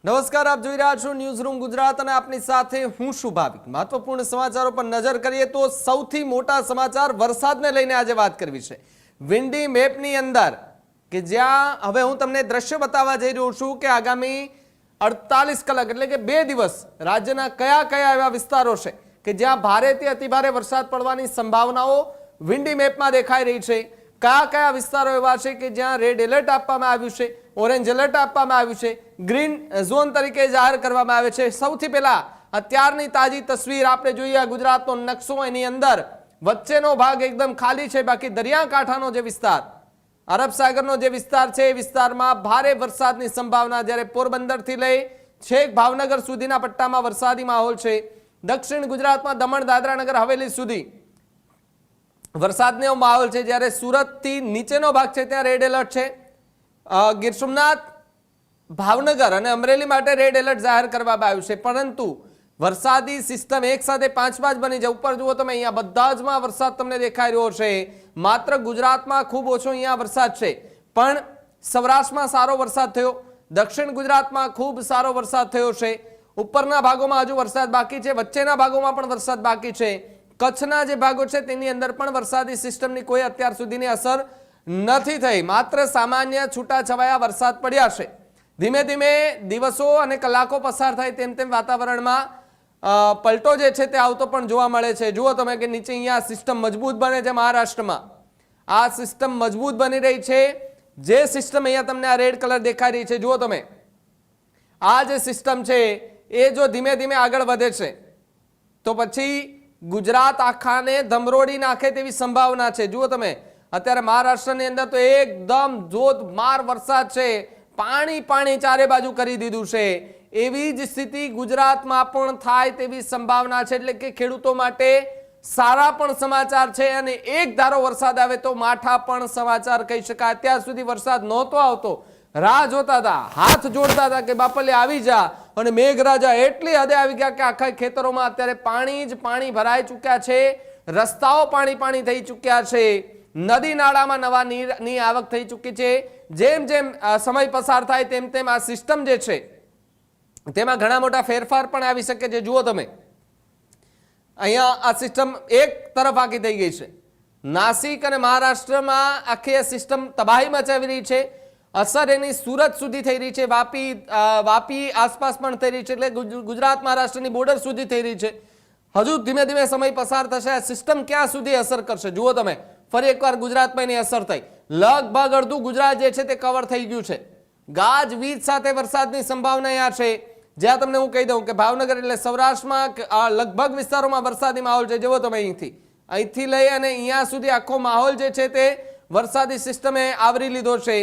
નમસ્કાર, આપ જોઈ રહ્યા છો ન્યૂઝરૂમ ગુજરાત અને આપની સાથે હું શુભાવિક। મહત્વપૂર્ણ સમાચારો પર નજર કરીએ તો સૌથી મોટા સમાચાર વરસાદને લઈને આજે વાત કરવી છે। વિન્ડી મેપની અંદર કે જ્યાં હવે હું તમને દ્રશ્ય બતાવવા જઈ રહ્યો છું કે આગામી 48 કલાક એટલે કે 2 દિવસ રાજ્યના કયા કયા એવા વિસ્તારો છે કે જ્યાં ભારેથી અતિભારે વરસાદ પડવાની સંભાવનાઓ વિન્ડી મેપમાં દેખાઈ રહી છે। કયા કયા વિસ્તારો એવા છે કે જ્યાં રેડ એલર્ટ આપવામાં આવ્યું છે, ઓરેન્જ એલર્ટ આપવામાં આવ્યું છે, ગ્રીન ઝોન તરીકે જાહેર કરવામાં આવે છે। સૌથી પહેલા અત્યારની તાજી તસવીર આપણે જોઈએ। ગુજરાતનો નકશો, એની અંદર વચ્ચેનો ભાગ એકદમ ખાલી છે, બાકી દરિયાકાંઠાનો જે વિસ્તાર, અરબ સાગરનો જે વિસ્તાર છે એ વિસ્તારમાં ભારે વરસાદની સંભાવના। જ્યારે પોરબંદરથી લઈ છેક ભાવનગર સુધીના પટ્ટામાં વરસાદી માહોલ છે। દક્ષિણ ગુજરાતમાં દમણ દાદરા નગર હવેલી સુધી વરસાદનો માહોલ છે। જ્યારે સુરતથી નીચેનો ભાગ છે ત્યાં રેડ એલર્ટ છે। ગીર સોમનાથ, ભાવનગર અને અમરેલી માટે રેડ એલર્ટ જાહેર કરવામાં આવ્યું છે। પરંતુ વરસાદી સિસ્ટમ એક સાથે 5 બની જાય। ઉપર જુઓ તમે, અહીંયા બધા જમાં વરસાદ તમને દેખાઈ રહ્યો છે। માત્ર ગુજરાતમાં ખૂબ ઓછો અહીંયા વરસાદ છે, પણ સૌરાષ્ટ્રમાં સારો વરસાદ થયો, દક્ષિણ ગુજરાતમાં ખૂબ સારો વરસાદ થયો છે। ઉપરના ભાગોમાં હજુ વરસાદ બાકી છે, વચ્ચેના ભાગોમાં પણ વરસાદ બાકી છે। કચ્છના જે ભાગો છે તેની અંદર પણ વરસાદી સિસ્ટમની કોઈ અત્યાર સુધીની અસર નથી થઈ, માત્ર સામાન્ય છૂટાછવાયા વરસાદ પડ્યા છે। ધીમે ધીમે દિવસો અને કલાકો પસાર થાય તેમ તેમ વાતાવરણમાં પલટો જે છે તે આવતો પણ જોવા મળે છે। જુઓ તમે કે નીચે અહીંયા સિસ્ટમ મજબૂત બને છે। મહારાષ્ટ્રમાં આ સિસ્ટમ મજબૂત બની રહી છે। જે સિસ્ટમ અહીંયા તમને આ રેડ કલર દેખાઈ રહી છે, જુઓ તમે, આ જે સિસ્ટમ છે એ જો ધીમે ધીમે આગળ વધે છે તો પછી ગુજરાત આખાને ધમરોડી નાખે તેવી સંભાવના છે। જુઓ તમે, અત્યારે મહારાષ્ટ્રની અંદર તો એકદમ જોરદાર વરસાદ છે, પાણી પાણી ચારે બાજુ કરી દીધું છે। એવી જ સ્થિતિ ગુજરાતમાં પણ થાય તેવી સંભાવના છે। એટલે કે ખેડૂતો માટે સારા પણ સમાચાર છે અને એક ધારો વરસાદ આવે તો માઠા પણ સમાચાર કહી શકાય। અત્યાર સુધી વરસાદ નહોતો આવતો, રાહ જોતા હતા, હાથ જોડતા હતા કે બાપલે આવી જા, અને મેઘરાજા એટલી હદે આવી ગયા કે આખા ખેતરોમાં અત્યારે પાણી જ પાણી ભરાઈ ચૂક્યા છે। રસ્તાઓ પાણી પાણી થઈ ચૂક્યા છે। નદી નાળામાં નવા નીરની આવક થઈ ચૂકી છે। જેમ જેમ સમય પસાર થાય તેમ તેમ આ સિસ્ટમ જે છે તેમાં ઘણા મોટા ફેરફાર પણ આવી શકે છે। જુઓ તમે, અહીંયા આ સિસ્ટમ એક તરફ આખી થઈ ગઈ છે। નાસિક અને મહારાષ્ટ્રમાં આખી આ સિસ્ટમ તબાહી મચાવી રહી છે। અસર એની સુરત સુધી થઈ રહી છે, વાપી આસપાસ પણ થઈ રહી છે, એટલે ગુજરાત મહારાષ્ટ્રની બોર્ડર સુધી થઈ રહી છે। હજુ ધીમે ધીમે સમય પસાર થશે, આ સિસ્ટમ ક્યાં સુધી અસર કરશે। જુઓ તમે, ફરી એકવાર ગુજરાતમાં એની અસર થઈ, લગભગ અડધું ગુજરાત જે છે તે કવર થઈ ગયું છે। ગાજવીજ સાથે વરસાદની સંભાવના અહીંયા છે। જ્યાં તમને હું કહી દઉં કે ભાવનગર એટલે સૌરાષ્ટ્રમાં લગભગ વિસ્તારોમાં વરસાદી માહોલ છે। જુઓ તમે, અહીંથી લઈ અને અહીંયા સુધી આખો માહોલ જે છે તે વરસાદી સિસ્ટમે આવરી લીધો છે।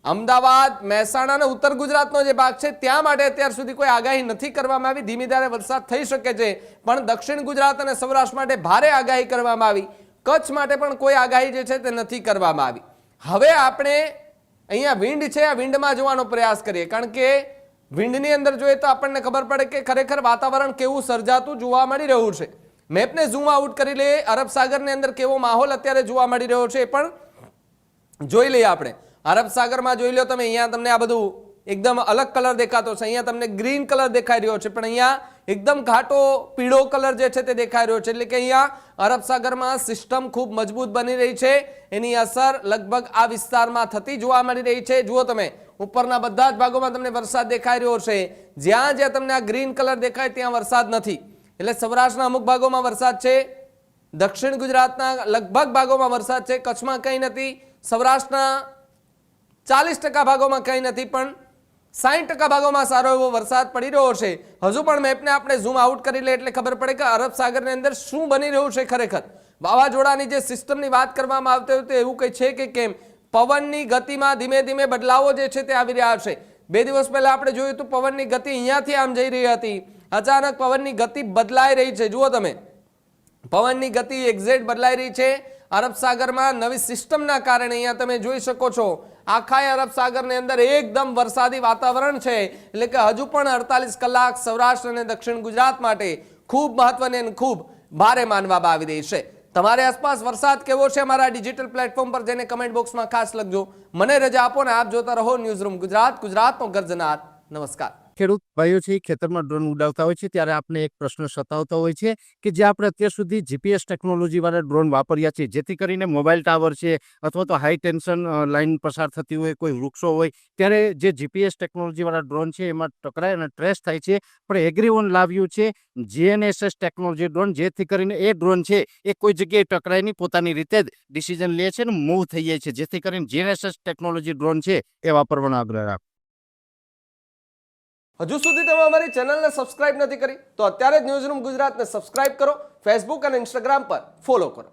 અમદાવાદ, મહેસાણા અને ઉત્તર ગુજરાતનો જે ભાગ છે ત્યાં માટે અત્યાર સુધી કોઈ આગાહી નથી કરવામાં આવી। ધીમી ધારે વરસાદ થઈ શકે છે, પણ દક્ષિણ ગુજરાત અને સૌરાષ્ટ્ર માટે ભારે આગાહી કરવામાં આવી। કચ્છ માટે પણ કોઈ આગાહી જે છે તે નથી કરવામાં આવી। હવે આપણે અહીંયા વિન્ડ છે, આ વિન્ડમાં જોવાનો પ્રયાસ કરીએ, કારણ કે વિન્ડની અંદર જોઈએ તો આપણને ખબર પડે કે ખરેખર વાતાવરણ કેવું સર્જાતું જોવા મળી રહ્યું છે। મેપને ઝૂમ આઉટ કરી લઈએ, અરબ સાગરની અંદર કેવો માહોલ અત્યારે જોવા મળી રહ્યો છે એ પણ જોઈ લઈએ આપણે। અરબ સાગરમાં જોઈ લો તમે, અહીંયા તમને આ બધું એકદમ અલગ કલર દેખાતો છે। અહીંયા તમને ગ્રીન કલર દેખાઈ રહ્યો છે, પણ અહીંયા એકદમ ઘાટો પીળો કલર જે છે તે દેખાઈ રહ્યો છે। એટલે કે અહીંયા અરબ સાગરમાં સિસ્ટમ ખૂબ મજબૂત બની રહી છે, એની અસર લગભગ આ વિસ્તારમાં થતી જોવા મળી રહી છે। જુઓ તમે, ઉપરના બધા જ ભાગોમાં તમને વરસાદ દેખાઈ રહ્યો છે। જ્યાં જ્યાં તમને આ ગ્રીન કલર દેખાય ત્યાં વરસાદ નથી, એટલે સૌરાષ્ટ્રના અમુક ભાગોમાં વરસાદ છે, દક્ષિણ ગુજરાતના લગભગ ભાગોમાં વરસાદ છે, કચ્છમાં કંઈ નથી, સૌરાષ્ટ્રના 40% ભાગોમાં કંઈ નથી, પણ 60% ભાગોમાં સારો એવો વરસાદ પડી રહ્યો છે। હજુ પણ મેપને આપણે ઝૂમ આઉટ કરી લે એટલે ખબર પડે કે અરબ સાગરની અંદર શું બની રહ્યું છે। ખરેખર વાવાઝોડાની જે સિસ્ટમની વાત કરવામાં આવતી હોય તો એવું કંઈ છે કે કેમ? પવનની ગતિમાં ધીમે ધીમે બદલાવો જે છે તે આવી રહ્યા છે। 2 દિવસ પહેલા આપણે જોયું તો પવનની ગતિ અહીંયાથી આમ જઈ રહી હતી, અચાનક પવનની ગતિ બદલાઈ રહી છે। જુઓ તમે, પવનની ગતિ એક્ઝેક્ટ બદલાઈ રહી છે અરબ સાગરમાં નવી સિસ્ટમના કારણે। અહીંયા તમે જોઈ શકો છો, આખા અરબ સાગરની અંદર એકદમ વરસાદી વાતાવરણ છે। એટલે કે હજુ પણ 48 કલાક સૌરાષ્ટ્ર અને દક્ષિણ ગુજરાત માટે ખૂબ મહત્વની અને ખૂબ ભારે માનવામાં આવી રહી છે। તમારે આસપાસ વરસાદ કેવો છે અમારા ડિજિટલ પ્લેટફોર્મ પર જઈને કમેન્ટ બોક્સમાં ખાસ લખજો। મને રજા આપો ને આપ જોતા રહો ન્યૂઝરૂમ ગુજરાત, ગુજરાતનો ગર્જનાર। નમસ્કાર। ખેડૂત ભાઈઓ છે એ ખેતરમાં ડ્રોન ઉડાવતા હોય છે ત્યારે આપણે એક પ્રશ્ન સતાવતો હોય છે કે જે આપણે અત્યાર સુધી જીપીએસ ટેકનોલોજીવાળા ડ્રોન વાપર્યા છે, જેથી કરીને મોબાઈલ ટાવર છે અથવા તો હાઈ ટેન્શન લાઇન પસાર થતી હોય, કોઈ વૃક્ષો હોય, ત્યારે જે જીપીએસ ટેકનોલોજીવાળા ડ્રોન છે એમાં ટકરાય અને ટ્રેસ થાય છે. પણ એગ્રીઓન લાવ્યું છે જીએનએસએસ ટેકનોલોજી ડ્રોન, જેથી કરીને એ ડ્રોન છે એ કોઈ જગ્યાએ ટકરાય નહીં, પોતાની રીતે જ ડિસિઝન લે છે ને મૂવ થઈ જાય છે, જેથી કરીને જીએનએસએસ ટેકનોલોજી ડ્રોન છે એ વાપરવાનો આગ્રહ રાખો. હજુ સુધી તમે અમારી ચેનલને સબસ્ક્રાઇબ નથી કરી તો અત્યારે જ ન્યૂઝરૂમ ગુજરાતને સબસ્ક્રાઇબ કરો, ફેસબુક અને ઇન્સ્ટાગ્રામ પર ફોલો કરો.